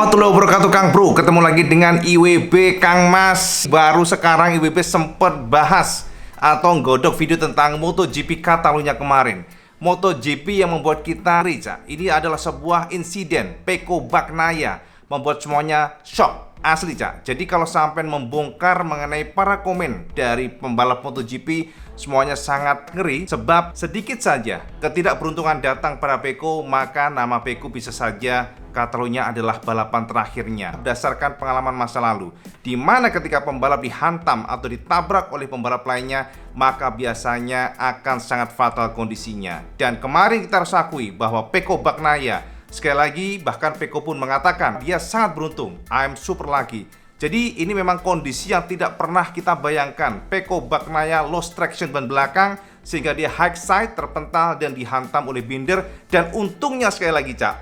Warahmatullahi wabarakatuh Kang Bro. Ketemu lagi dengan IWB Kang Mas. Baru sekarang IWB sempat bahas atau nggodok video tentang MotoGP Catalunya kemarin. MotoGP yang membuat kita rica. Ini adalah sebuah insiden Pecco Bagnaia, membuat semuanya shock asli, Cak. Jadi kalau sampai membongkar mengenai para komen dari pembalap MotoGP, semuanya sangat ngeri. Sebab sedikit saja ketidakberuntungan datang pada Pecco, maka nama Pecco bisa saja Catalunya adalah balapan terakhirnya. Berdasarkan pengalaman masa lalu, di mana ketika pembalap dihantam atau ditabrak oleh pembalap lainnya, maka biasanya akan sangat fatal kondisinya. Dan kemarin kita harus akui bahwa Pecco Bagnaia, sekali lagi, bahkan Pecco pun mengatakan dia sangat beruntung. I'm super lucky. Jadi ini memang kondisi yang tidak pernah kita bayangkan. Pecco Bagnaia lost traction ban belakang sehingga dia high side, terpental dan dihantam oleh Binder. Dan untungnya, sekali lagi, Cak,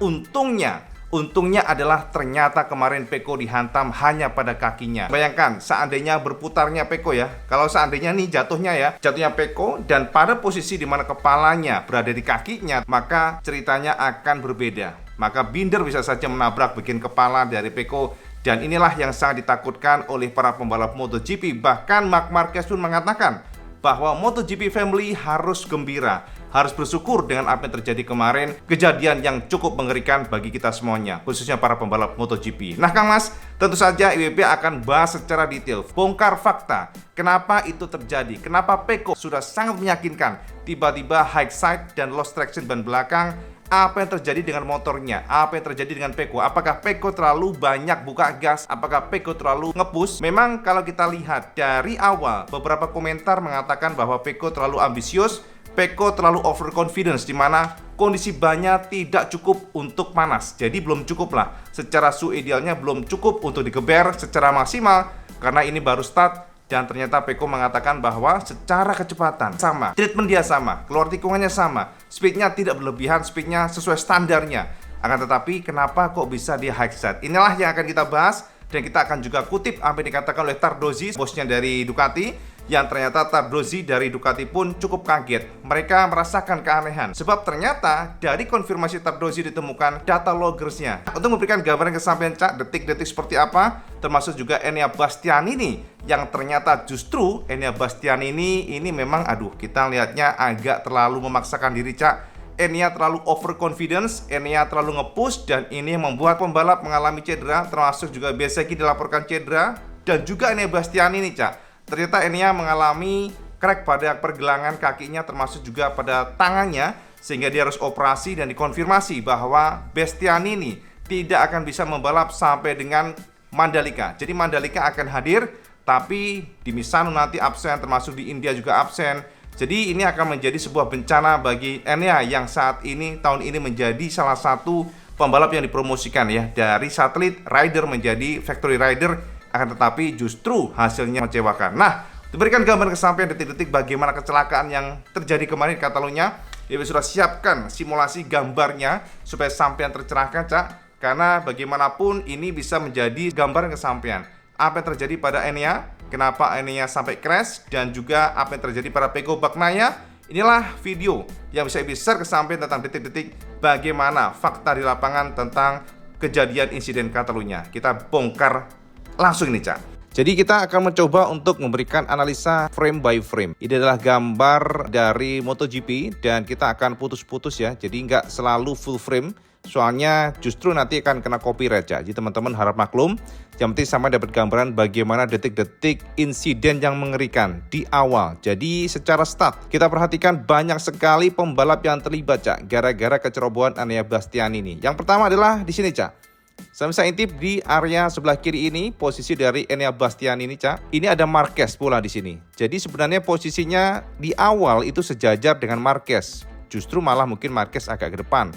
untungnya adalah ternyata kemarin Pecco dihantam hanya pada kakinya. Bayangkan seandainya berputarnya Pecco ya. Kalau seandainya nih jatuhnya Pecco dan pada posisi di mana kepalanya berada di kakinya, maka ceritanya akan berbeda. Maka Binder bisa saja menabrak bagian kepala dari Pecco. Dan inilah yang sangat ditakutkan oleh para pembalap MotoGP. Bahkan Marc Marquez pun mengatakan bahwa MotoGP family harus gembira, harus bersyukur dengan apa yang terjadi kemarin. Kejadian yang cukup mengerikan bagi kita semuanya, khususnya para pembalap MotoGP. Nah Kang Mas, tentu saja IWB akan bahas secara detail, bongkar fakta, kenapa itu terjadi, kenapa Pecco sudah sangat meyakinkan tiba-tiba high side dan lost traction ban belakang. Apa yang terjadi dengan motornya? Apa yang terjadi dengan Pecco? Apakah Pecco terlalu banyak buka gas? Apakah Pecco terlalu nge-push? Memang kalau kita lihat dari awal, beberapa komentar mengatakan bahwa Pecco terlalu ambisius, Pecco terlalu overconfidence, di mana kondisi bannya tidak cukup untuk panas. Jadi belum cukup lah. Secara suhu idealnya belum cukup untuk digeber secara maksimal, karena ini baru start. Dan ternyata Pecco mengatakan bahwa secara kecepatan sama, treatment dia sama, keluar tikungannya sama, speednya tidak berlebihan, speednya sesuai standarnya. Akan tetapi kenapa kok bisa dia high side? Inilah yang akan kita bahas. Dan kita akan juga kutip apa yang dikatakan oleh Tardozzi, bosnya dari Ducati, yang ternyata Tardozzi dari Ducati pun cukup kaget. Mereka merasakan keanehan, sebab ternyata dari konfirmasi Tardozzi ditemukan data logersnya. Untuk memberikan gambaran kesampaian, Cak, detik-detik seperti apa, termasuk juga Enea Bastianini, yang ternyata justru Enea Bastianini ini memang, kita lihatnya agak terlalu memaksakan diri, Cak. Enea terlalu overconfidence, Enea terlalu nge-push, dan ini membuat pembalap mengalami cedera, termasuk juga Bezzecchi dilaporkan cedera, dan juga Enea Bastianini, Cak. Ternyata Enea mengalami crack pada pergelangan kakinya, termasuk juga pada tangannya, sehingga dia harus operasi dan dikonfirmasi bahwa Bastianini tidak akan bisa membalap sampai dengan Mandalika. Jadi Mandalika akan hadir, tapi di Misano nanti absen, termasuk di India juga absen. Jadi ini akan menjadi sebuah bencana bagi Enea yang saat ini, tahun ini menjadi salah satu pembalap yang dipromosikan ya, dari satelit rider menjadi factory rider, akan tetapi justru hasilnya mengecewakan. Nah, diberikan gambaran kesampaian detik-detik bagaimana kecelakaan yang terjadi kemarin di Catalunya. IWB sudah siapkan simulasi gambarnya supaya sampean tercerahkan, Cak, karena bagaimanapun ini bisa menjadi gambaran kesampaian apa yang terjadi pada Enea, kenapa Enea sampai crash, dan juga apa yang terjadi pada Pecco Bagnaia. Inilah video yang bisa share kesampaian tentang detik-detik bagaimana fakta di lapangan tentang kejadian insiden Catalunya. Kita bongkar langsung ini, Cak. Jadi kita akan mencoba untuk memberikan analisa frame by frame. Ini adalah gambar dari MotoGP dan kita akan putus-putus ya. Jadi nggak selalu full frame. Soalnya justru nanti akan kena copyright, ya. Jadi teman-teman harap maklum. Yang penting sama dapat gambaran bagaimana detik-detik insiden yang mengerikan di awal. Jadi secara start kita perhatikan banyak sekali pembalap yang terlibat, Cak, gara-gara kecerobohan Enea Bastianini. Yang pertama adalah di sini, Cak. Saya bisa intip di area sebelah kiri ini, posisi dari Enea Bastianini, Cak. Ini ada Marquez pula di sini. Jadi sebenarnya posisinya di awal itu sejajar dengan Marquez. Justru malah mungkin Marquez agak ke depan.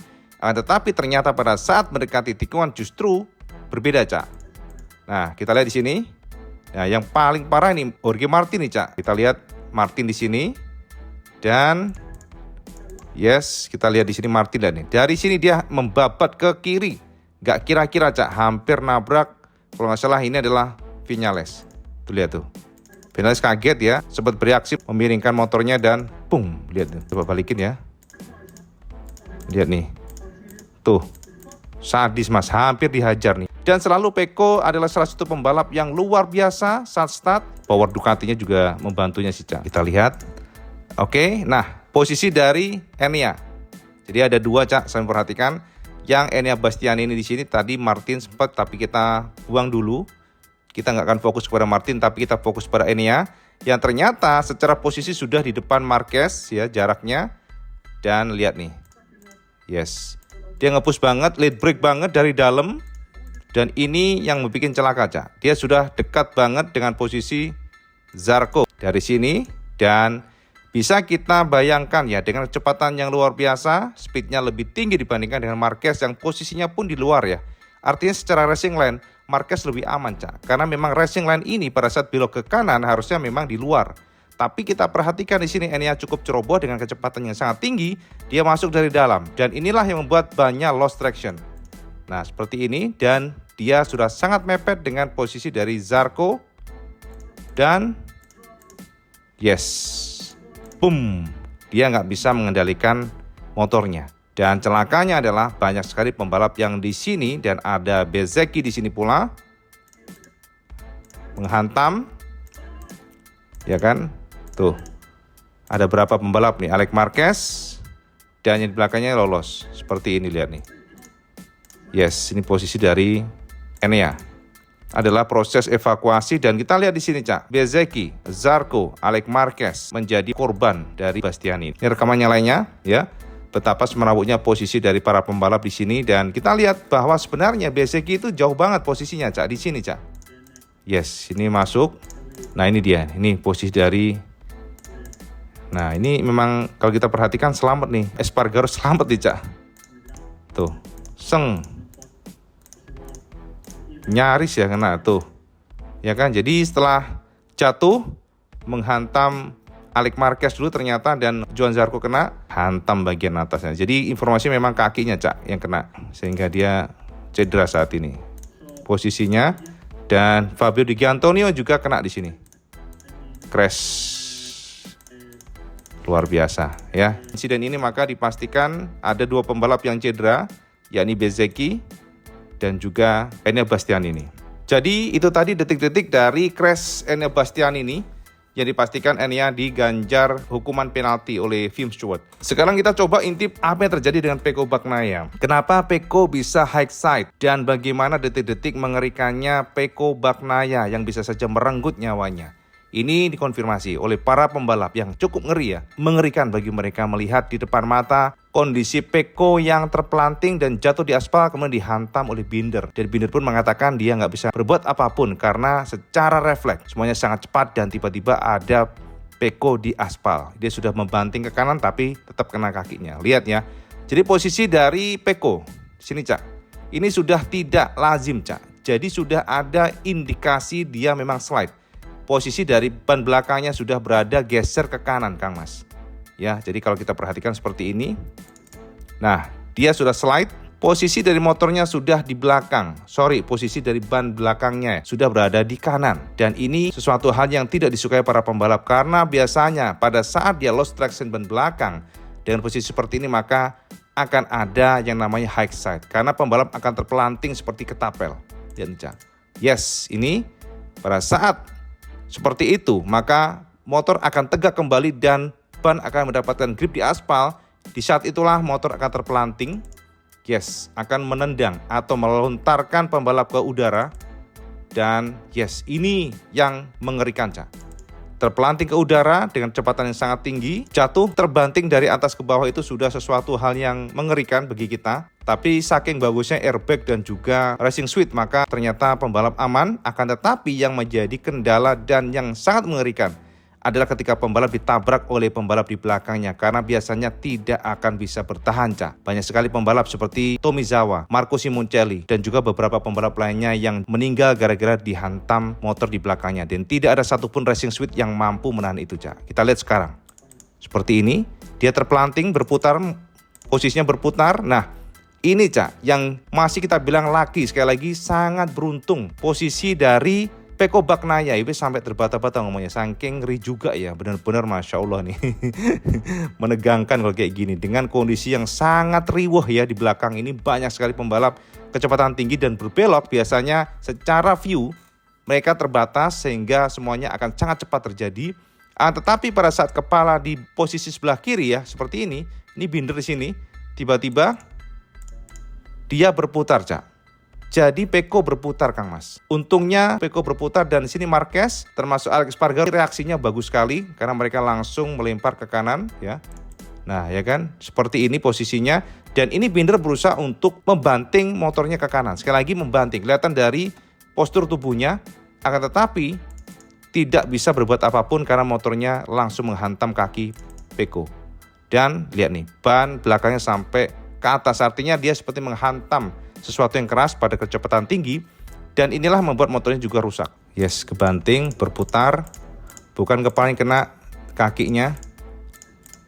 Tetapi ternyata pada saat mendekati tikungan justru berbeda, Cak. Nah, kita lihat di sini. Nah, yang paling parah ini Jorge Martin nih, Cak. Kita lihat Martin di sini. Dan yes, kita lihat di sini Martin dan nih. Dari sini dia membabat ke kiri. Gak kira-kira, Cak, hampir nabrak. Kalau nggak salah ini adalah Viñales. Tuh lihat tuh. Viñales kaget ya, sempat bereaksi memiringkan motornya dan boom, lihat tuh. Coba balikin ya. Lihat nih. Tuh, sadis mas, hampir dihajar nih. Dan selalu Pecco adalah salah satu pembalap yang luar biasa saat start. Power Ducatinya juga membantunya sih, Cak. Kita lihat. Oke, nah posisi dari Enea. Jadi ada dua, Cak, saya perhatikan. Yang Enea Bastianini di sini tadi Martin sempat, tapi kita buang dulu. Kita nggak akan fokus kepada Martin, tapi kita fokus pada Enea. Yang ternyata secara posisi sudah di depan Marquez ya jaraknya. Dan lihat nih. Yes. Dia nge-push banget, lead brake banget dari dalam. Dan ini yang membuat celaka, Cak. Dia sudah dekat banget dengan posisi Zarco dari sini. Dan bisa kita bayangkan ya, dengan kecepatan yang luar biasa, speednya lebih tinggi dibandingkan dengan Marquez yang posisinya pun di luar ya. Artinya secara racing line, Marquez lebih aman, Cak. Karena memang racing line ini pada saat belok ke kanan harusnya memang di luar. Tapi kita perhatikan di sini Enea cukup ceroboh dengan kecepatan yang sangat tinggi. Dia masuk dari dalam. Dan inilah yang membuat banyak lost traction. Nah, seperti ini. Dan dia sudah sangat mepet dengan posisi dari Zarco. Dan yes. Boom. Dia nggak bisa mengendalikan motornya. Dan celakanya adalah banyak sekali pembalap yang di sini. Dan ada Bezzecchi di sini pula. Menghantam. Ya kan? Tuh. Ada berapa pembalap nih? Alex Marquez. Dan yang di belakangnya lolos. Seperti ini, lihat nih. Yes, ini posisi dari Enea. Adalah proses evakuasi dan kita lihat di sini, Cak. Bezzecchi, Zarco, Alex Marquez menjadi korban dari Bastianini. Ini rekamannya lainnya ya. Betapa semerawutnya posisi dari para pembalap di sini dan kita lihat bahwa sebenarnya Bezzecchi itu jauh banget posisinya, Cak, di sini, Cak. Yes, ini masuk. Nah, ini dia. Ini posisi dari. Nah, ini memang kalau kita perhatikan selamat nih. Espargaro selamat nih, Cak. Tuh. Seng. Nyaris ya kena tuh. Ya kan? Jadi setelah jatuh menghantam Alex Marquez dulu ternyata dan Johann Zarco kena, hantam bagian atasnya. Jadi informasi memang kakinya, Cak, yang kena sehingga dia cedera saat ini. Posisinya dan Fabio Di Giannantonio juga kena di sini. Crash. Luar biasa ya. Insiden ini maka dipastikan ada dua pembalap yang cedera, yakni Bezzecchi dan juga Enea Bastianini. Jadi itu tadi detik-detik dari crash Enea Bastianini yang dipastikan Enea diganjar hukuman penalti oleh Film Stewart. Sekarang kita coba intip apa yang terjadi dengan Pecco Bagnaia. Kenapa Pecco bisa high side dan bagaimana detik-detik mengerikannya Pecco Bagnaia yang bisa saja merenggut nyawanya. Ini dikonfirmasi oleh para pembalap yang cukup ngeri ya. Mengerikan bagi mereka melihat di depan mata kondisi Pecco yang terpelanting dan jatuh di aspal kemudian dihantam oleh Binder. Dan Binder pun mengatakan dia nggak bisa berbuat apapun karena secara refleks semuanya sangat cepat dan tiba-tiba ada Pecco di aspal. Dia sudah membanting ke kanan tapi tetap kena kakinya. Lihat ya. Jadi posisi dari Pecco sini, Cak. Ini sudah tidak lazim, Cak. Jadi sudah ada indikasi dia memang slide. Posisi dari ban belakangnya sudah berada geser ke kanan, Kang Mas. Ya, jadi kalau kita perhatikan seperti ini. Nah, dia sudah slide. Posisi dari motornya sudah di belakang. Posisi dari ban belakangnya sudah berada di kanan. Dan ini sesuatu hal yang tidak disukai para pembalap. Karena biasanya pada saat dia lost traction ban belakang dengan posisi seperti ini maka akan ada yang namanya high side. Karena pembalap akan terpelanting seperti ketapel. Yes, ini pada saat seperti itu, maka motor akan tegak kembali dan ban akan mendapatkan grip di aspal. Di saat itulah motor akan terpelanting. Yes, akan menendang atau melontarkan pembalap ke udara. Dan yes, ini yang mengerikan, Cak. Terpelanting ke udara dengan kecepatan yang sangat tinggi, jatuh terbanting dari atas ke bawah itu sudah sesuatu hal yang mengerikan bagi kita. Tapi saking bagusnya airbag dan juga racing suite maka ternyata pembalap aman. Akan tetapi yang menjadi kendala dan yang sangat mengerikan adalah ketika pembalap ditabrak oleh pembalap di belakangnya karena biasanya tidak akan bisa bertahan, Cak. Banyak sekali pembalap seperti Tomizawa, Marco Simoncelli dan juga beberapa pembalap lainnya yang meninggal gara-gara dihantam motor di belakangnya dan tidak ada satupun racing suite yang mampu menahan itu, Cak. Kita lihat sekarang. Seperti ini, dia terpelanting, berputar, posisinya berputar. Nah, ini, Cak, yang masih kita bilang lagi sekali lagi sangat beruntung posisi dari Pecco Bagnaia itu sampai terbata-bata ngomongnya, saking ngeri juga ya, benar-benar Masya Allah nih. Menegangkan kalau kayak gini, dengan kondisi yang sangat riuh ya. Di belakang ini banyak sekali pembalap kecepatan tinggi dan berbelok. Biasanya secara view mereka terbatas sehingga semuanya akan sangat cepat terjadi. Tetapi pada saat kepala di posisi sebelah kiri ya, seperti ini binder di sini, tiba-tiba dia berputar, Cak. Jadi Pecco berputar, Kang Mas. Untungnya Pecco berputar, dan di sini Marquez termasuk Alex Espargaro reaksinya bagus sekali karena mereka langsung melempar ke kanan ya. Nah, ya kan? Seperti ini posisinya, dan ini Binder berusaha untuk membanting motornya ke kanan. Sekali lagi membanting, kelihatan dari postur tubuhnya, akan tetapi tidak bisa berbuat apapun karena motornya langsung menghantam kaki Pecco. Dan lihat nih, ban belakangnya sampai ke atas, artinya dia seperti menghantam sesuatu yang keras pada kecepatan tinggi, dan inilah membuat motornya juga rusak. Yes, kebanting, berputar, bukan kepalanya kena kakinya,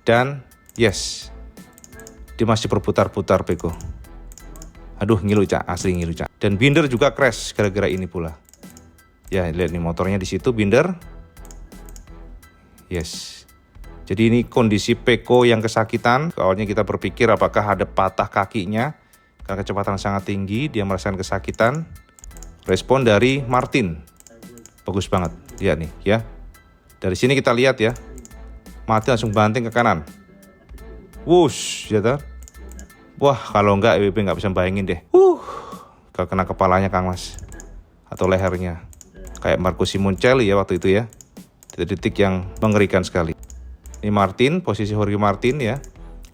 dan yes, dia masih berputar-putar Pecco. Aduh, ngilu, Cak, asli ngilu, Cak. Dan Binder juga crash gara-gara ini pula. Ya, lihat nih motornya di situ Binder. Yes. Jadi ini kondisi Pecco yang kesakitan. Awalnya kita berpikir apakah ada patah kakinya, karena kecepatan sangat tinggi, dia merasakan kesakitan. Respon dari Martin bagus banget, lihat nih ya. Dari sini kita lihat ya, Martin langsung banting ke kanan. Wush, ya kan? Wah, kalau enggak EWP nggak bisa bayangin deh. Kalau kena kepalanya Kang Mas, atau lehernya, kayak Marco Simoncelli ya waktu itu ya. Detik-detik yang mengerikan sekali. Ini Martin, posisi Jorge Martin ya.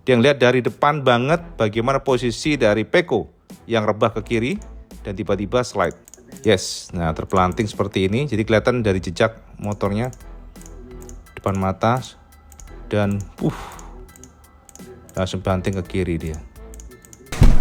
Dia ngeliat dari depan banget bagaimana posisi dari Pecco yang rebah ke kiri dan tiba-tiba slide. Yes, nah terpelanting seperti ini. Jadi kelihatan dari jejak motornya depan mata, dan langsung banting ke kiri dia.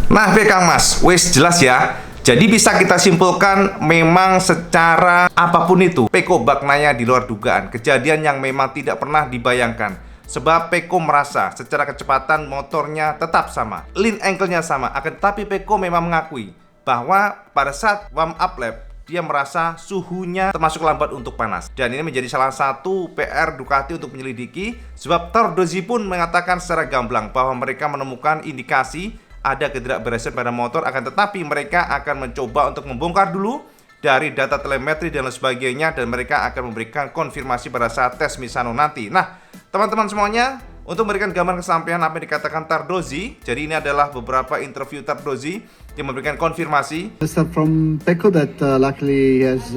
Nah, Kang Mas, wis jelas ya. Jadi bisa kita simpulkan memang secara apapun itu Pecco Bagnaia di luar dugaan, kejadian yang memang tidak pernah dibayangkan. Sebab Pecco merasa secara kecepatan motornya tetap sama, lean angle-nya sama, akan tetapi Pecco memang mengakui bahwa pada saat warm up lap dia merasa suhunya termasuk lambat untuk panas. Dan ini menjadi salah satu PR Ducati untuk menyelidiki, sebab Tardozzi pun mengatakan secara gamblang bahwa mereka menemukan indikasi ada ketidakberesan pada motor, akan tetapi mereka akan mencoba untuk membongkar dulu dari data telemetri dan lain sebagainya, dan mereka akan memberikan konfirmasi pada saat tes Misano nanti. Nah, teman-teman semuanya, untuk memberikan gambaran kesampaian apa yang dikatakan Tardozzi, jadi ini adalah beberapa interview Tardozzi yang memberikan konfirmasi. From Pecco that luckily he has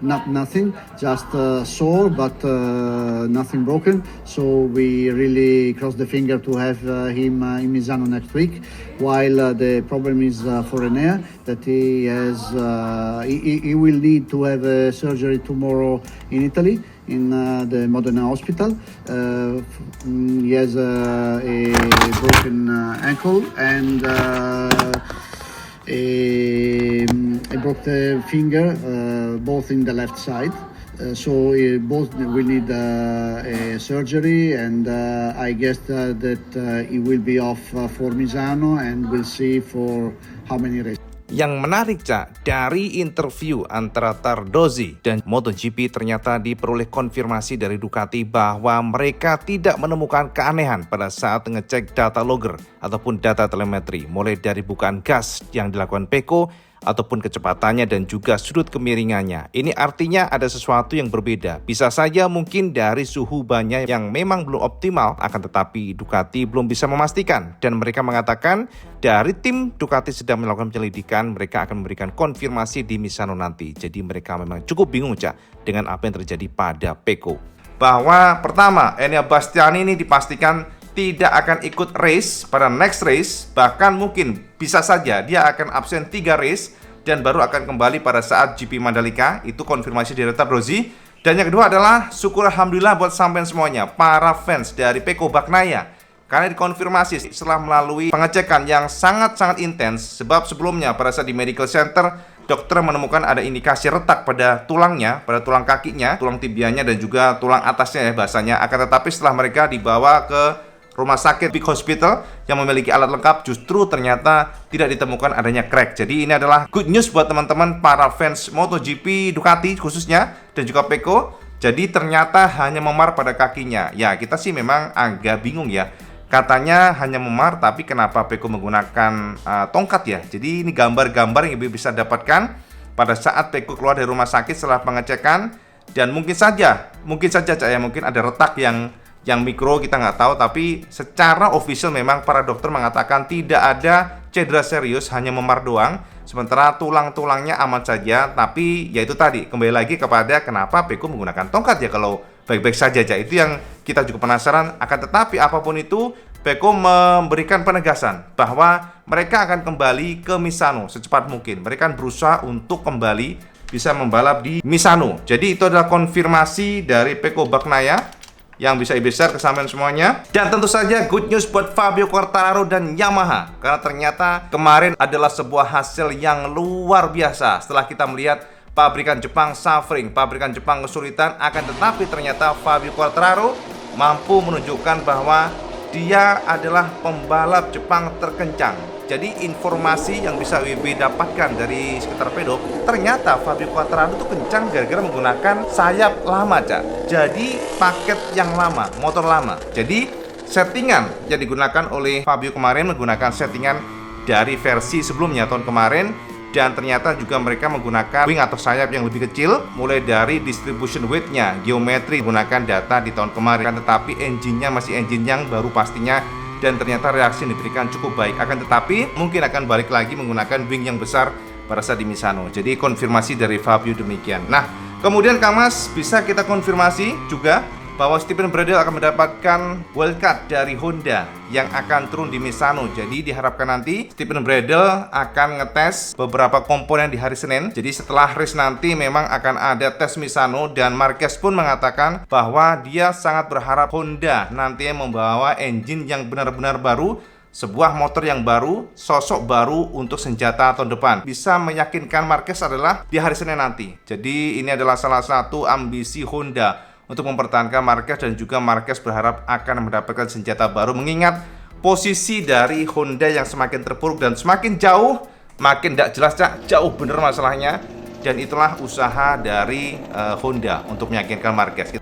nothing, just sore but nothing broken. So we really cross the finger to have him in Misano next week. While the problem is for Enea, that he has he will need to have a surgery tomorrow in Italy, in the Modena hospital. He has a broken ankle and I broke the finger, both in the left side. So both will need a surgery, and I guess that he will be off for Misano, and we'll see for how many races. Yang menarik, Cak, dari interview antara Tardozzi dan MotoGP ternyata diperoleh konfirmasi dari Ducati bahwa mereka tidak menemukan keanehan pada saat ngecek data logger ataupun data telemetri, mulai dari bukaan gas yang dilakukan Pecco ataupun kecepatannya dan juga sudut kemiringannya. Ini artinya ada sesuatu yang berbeda. Bisa saja mungkin dari suhu bannya yang memang belum optimal, akan tetapi Ducati belum bisa memastikan, dan mereka mengatakan dari tim Ducati sedang melakukan penyelidikan, mereka akan memberikan konfirmasi di Misano nanti. Jadi mereka memang cukup bingung, Cak, dengan apa yang terjadi pada Pecco. Bahwa pertama, Enea Bastianini ini dipastikan tidak akan ikut race pada next race, bahkan mungkin bisa saja dia akan absen 3 race dan baru akan kembali pada saat GP Mandalika. Itu konfirmasi dari Tardozzi. Dan yang kedua adalah syukur alhamdulillah buat sampean semuanya, para fans dari Pecco Bagnaia, karena dikonfirmasi setelah melalui pengecekan yang sangat-sangat intens. Sebab sebelumnya pada saat di medical center, dokter menemukan ada indikasi retak pada tulangnya, pada tulang kakinya, tulang tibianya dan juga tulang atasnya ya bahasanya. Akan tetapi setelah mereka dibawa ke rumah sakit Big Hospital yang memiliki alat lengkap justru ternyata tidak ditemukan adanya crack. Jadi ini adalah good news buat teman-teman para fans MotoGP Ducati khususnya dan juga Pecco. Jadi ternyata hanya memar pada kakinya. Ya, kita sih memang agak bingung ya. Katanya hanya memar, tapi kenapa Pecco menggunakan tongkat ya? Jadi ini gambar-gambar yang ibu bisa dapatkan pada saat Pecco keluar dari rumah sakit setelah pengecekan. Dan mungkin saja Cak ya, mungkin ada retak yang mikro, kita nggak tahu, tapi secara official memang para dokter mengatakan tidak ada cedera serius, hanya memar doang, sementara tulang-tulangnya aman saja. Tapi ya itu tadi, kembali lagi kepada kenapa Pecco menggunakan tongkat ya kalau baik-baik saja. Itu yang kita juga penasaran. Akan tetapi apapun itu, Pecco memberikan penegasan bahwa mereka akan kembali ke Misano secepat mungkin. Mereka berusaha untuk kembali bisa membalap di Misano. Jadi itu adalah konfirmasi dari Pecco Bagnaia yang bisa besar kesampaian semuanya. Dan tentu saja good news buat Fabio Quartararo dan Yamaha, karena ternyata kemarin adalah sebuah hasil yang luar biasa. Setelah kita melihat pabrikan Jepang suffering, pabrikan Jepang kesulitan, akan tetapi ternyata Fabio Quartararo mampu menunjukkan bahwa dia adalah pembalap Jepang terkencang. Jadi informasi yang bisa WB dapatkan dari sekitar pedok, ternyata Fabio Quartararo itu kencang gara-gara menggunakan sayap lama, Cak. Jadi paket yang lama, motor lama. Jadi settingan yang digunakan oleh Fabio kemarin menggunakan settingan dari versi sebelumnya tahun kemarin. Dan ternyata juga mereka menggunakan wing atau sayap yang lebih kecil, mulai dari distribution weight-nya, geometri menggunakan data di tahun kemarin. Tetapi engine-nya masih engine yang baru pastinya, dan ternyata reaksi yang diberikan cukup baik. Akan tetapi mungkin akan balik lagi menggunakan wing yang besar pada saat di Misano. Jadi konfirmasi dari Fabio demikian. Nah, kemudian Kang Mas bisa kita konfirmasi juga bahwa Stephen Bradl akan mendapatkan wildcard dari Honda yang akan turun di Misano. Jadi diharapkan nanti Stephen Bradl akan ngetes beberapa komponen di hari Senin. Jadi setelah race nanti memang akan ada tes Misano, dan Marquez pun mengatakan bahwa dia sangat berharap Honda nantinya membawa engine yang benar-benar baru, sebuah motor yang baru, sosok baru untuk senjata tahun depan. Bisa meyakinkan Marquez adalah di hari Senin nanti. Jadi ini adalah salah satu ambisi Honda untuk mempertahankan Marquez, dan juga Marquez berharap akan mendapatkan senjata baru mengingat posisi dari Honda yang semakin terpuruk dan semakin jauh, makin tidak jelas, Cak, jauh bener masalahnya. Dan itulah usaha dari Honda untuk meyakinkan Marquez.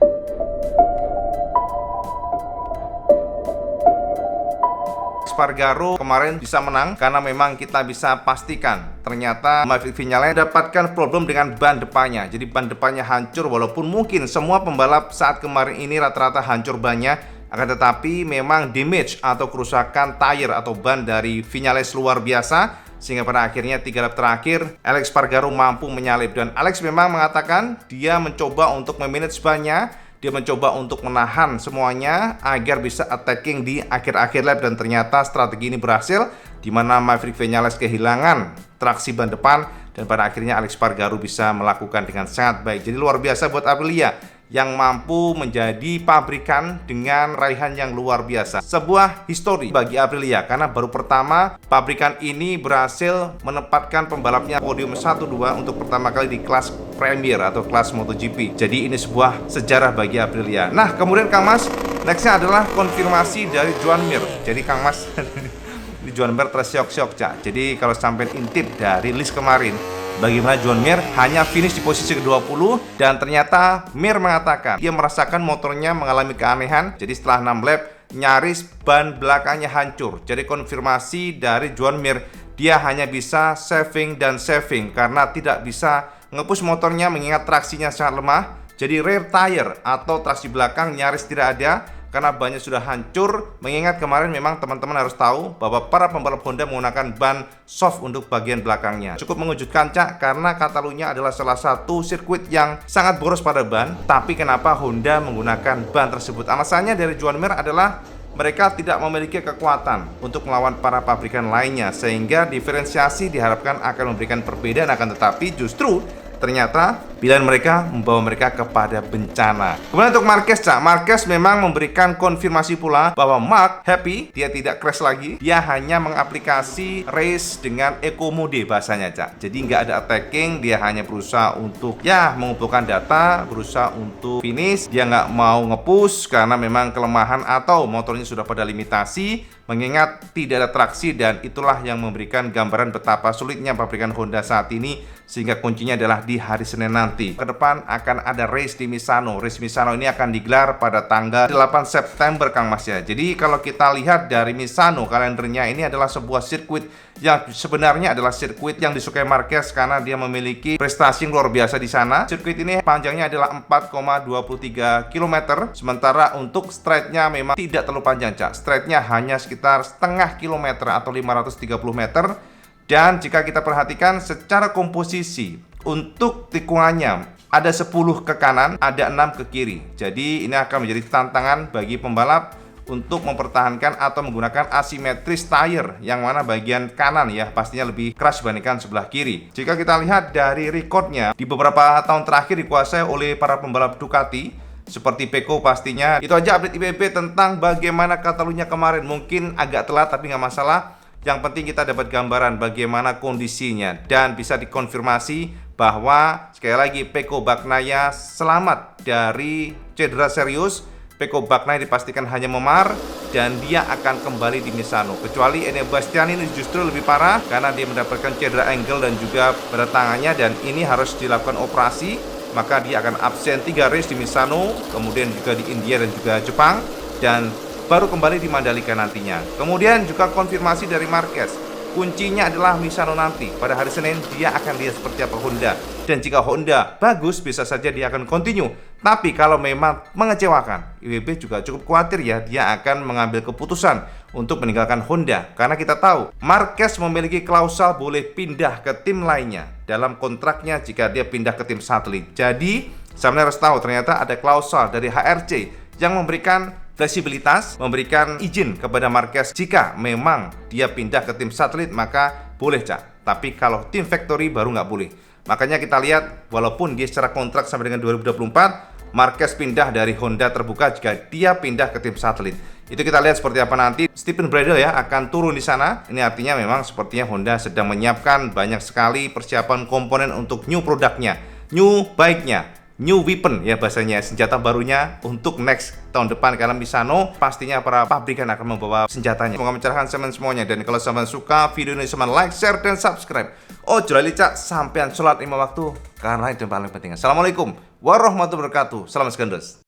Espargaro kemarin bisa menang karena memang kita bisa pastikan ternyata Maverick Vinales mendapatkan problem dengan ban depannya. Jadi ban depannya hancur, walaupun mungkin semua pembalap saat kemarin ini rata-rata hancur bannya, akan tetapi memang damage atau kerusakan tire atau ban dari Vinales luar biasa, sehingga pada akhirnya 3 lap terakhir Alex Espargaro mampu menyalip. Dan Alex memang mengatakan dia mencoba untuk memanage bannya, dia mencoba untuk menahan semuanya agar bisa attacking di akhir-akhir lap, dan ternyata strategi ini berhasil, di mana Maverick Vinales kehilangan traksi ban depan, dan pada akhirnya Alex Espargaro bisa melakukan dengan sangat baik. Jadi luar biasa buat Aprilia yang mampu menjadi pabrikan dengan raihan yang luar biasa. Sebuah histori bagi Aprilia karena baru pertama pabrikan ini berhasil menempatkan pembalapnya podium 1-2 untuk pertama kali di kelas Premier atau kelas MotoGP. Jadi ini sebuah sejarah bagi Aprilia. Nah, kemudian Kang Mas, nextnya adalah konfirmasi dari Joan Mir. Jadi Kang Mas di Joan Mir tersyok-syok, Cak. Jadi kalau sampai intip dari list kemarin, bagaimana Joan Mir hanya finish di posisi ke-20, dan ternyata Mir mengatakan dia merasakan motornya mengalami keanehan. Jadi setelah 6 lap nyaris ban belakangnya hancur. Jadi konfirmasi dari Joan Mir, dia hanya bisa saving karena tidak bisa nge-push motornya mengingat traksinya sangat lemah. Jadi rear tire atau traksi belakang nyaris tidak ada karena bannya sudah hancur. Mengingat kemarin memang teman-teman harus tahu bahwa para pembalap Honda menggunakan ban soft untuk bagian belakangnya. Cukup mengejutkan, Cak, karena Catalunya adalah salah satu sirkuit yang sangat boros pada ban. Tapi kenapa Honda menggunakan ban tersebut? Alasannya dari Joan Mir adalah mereka tidak memiliki kekuatan untuk melawan para pabrikan lainnya, sehingga diferensiasi diharapkan akan memberikan perbedaan. Akan tetapi justru ternyata pilihan mereka membawa mereka kepada bencana. Kemudian untuk Marquez, Cak, Marquez memang memberikan konfirmasi pula bahwa Mark happy, dia tidak crash lagi. Dia hanya mengaplikasi race dengan eco mode bahasanya, Cak. Jadi nggak ada attacking, dia hanya berusaha untuk mengumpulkan data, berusaha untuk finish. Dia nggak mau nge-push karena memang kelemahan atau motornya sudah pada limitasi, mengingat tidak ada traksi, dan itulah yang memberikan gambaran betapa sulitnya pabrikan Honda saat ini, sehingga kuncinya adalah di hari Senin nanti. Ke depan akan ada race di Misano. Race Misano ini akan digelar pada tanggal 8 September, Kang Mas ya. Jadi kalau kita lihat dari Misano, kalendernya ini adalah sebuah sirkuit yang sebenarnya adalah sirkuit yang disukai Marquez karena dia memiliki prestasi yang luar biasa di sana. Sirkuit ini panjangnya adalah 4,23 km, sementara untuk straightnya memang tidak terlalu panjang, Cak. Straightnya hanya sekitar setengah kilometer atau 530 meter. Dan jika kita perhatikan secara komposisi, untuk tikungannya ada 10 ke kanan, ada 6 ke kiri. Jadi ini akan menjadi tantangan bagi pembalap untuk mempertahankan atau menggunakan asimetris tire, yang mana bagian kanan ya pastinya lebih keras dibandingkan sebelah kiri. Jika kita lihat dari recordnya, di beberapa tahun terakhir dikuasai oleh para pembalap Ducati seperti Pecco pastinya. Itu aja update IWB tentang bagaimana Catalunya kemarin. Mungkin agak telat tapi nggak masalah. Yang penting kita dapat gambaran bagaimana kondisinya, dan bisa dikonfirmasi bahwa sekali lagi Pecco Bagnaia selamat dari cedera serius. Pecco Bagnaia dipastikan hanya memar dan dia akan kembali di Misano. Kecuali Enea Bastianini ini justru lebih parah karena dia mendapatkan cedera ankle dan juga pada tangannya, dan ini harus dilakukan operasi. Maka dia akan absen 3 race di Misano, kemudian juga di India dan juga Jepang, dan baru kembali di Mandalika nantinya. Kemudian juga konfirmasi dari Marquez, kuncinya adalah Misano nanti. Pada hari Senin dia akan lihat seperti apa Honda, dan jika Honda bagus bisa saja dia akan continue. Tapi kalau memang mengecewakan, IWB juga cukup khawatir ya, dia akan mengambil keputusan untuk meninggalkan Honda. Karena kita tahu Marquez memiliki klausal boleh pindah ke tim lainnya dalam kontraknya jika dia pindah ke tim satelit. Jadi saya harus tahu ternyata ada klausal dari HRC yang memberikan fleksibilitas, memberikan izin kepada Marquez jika memang dia pindah ke tim satelit maka boleh, Cak. Tapi kalau tim factory baru nggak boleh. Makanya kita lihat walaupun dia secara kontrak sampai dengan 2024, Marquez pindah dari Honda terbuka jika dia pindah ke tim satelit. Itu kita lihat seperti apa nanti. Stephen Bradle ya akan turun di sana. Ini artinya memang sepertinya Honda sedang menyiapkan banyak sekali persiapan komponen untuk new produknya, new bike-nya, new weapon ya bahasanya, senjata barunya untuk next tahun depan. Karena Misano pastinya para pabrikan akan membawa senjatanya. Semoga mencerahkan teman semuanya, dan kalau teman suka video ini teman like, share, dan subscribe. Oh lali, Cak, sampean sholat 5 waktu karena itu yang paling penting. Assalamualaikum warahmatullahi wabarakatuh. Salam segendos.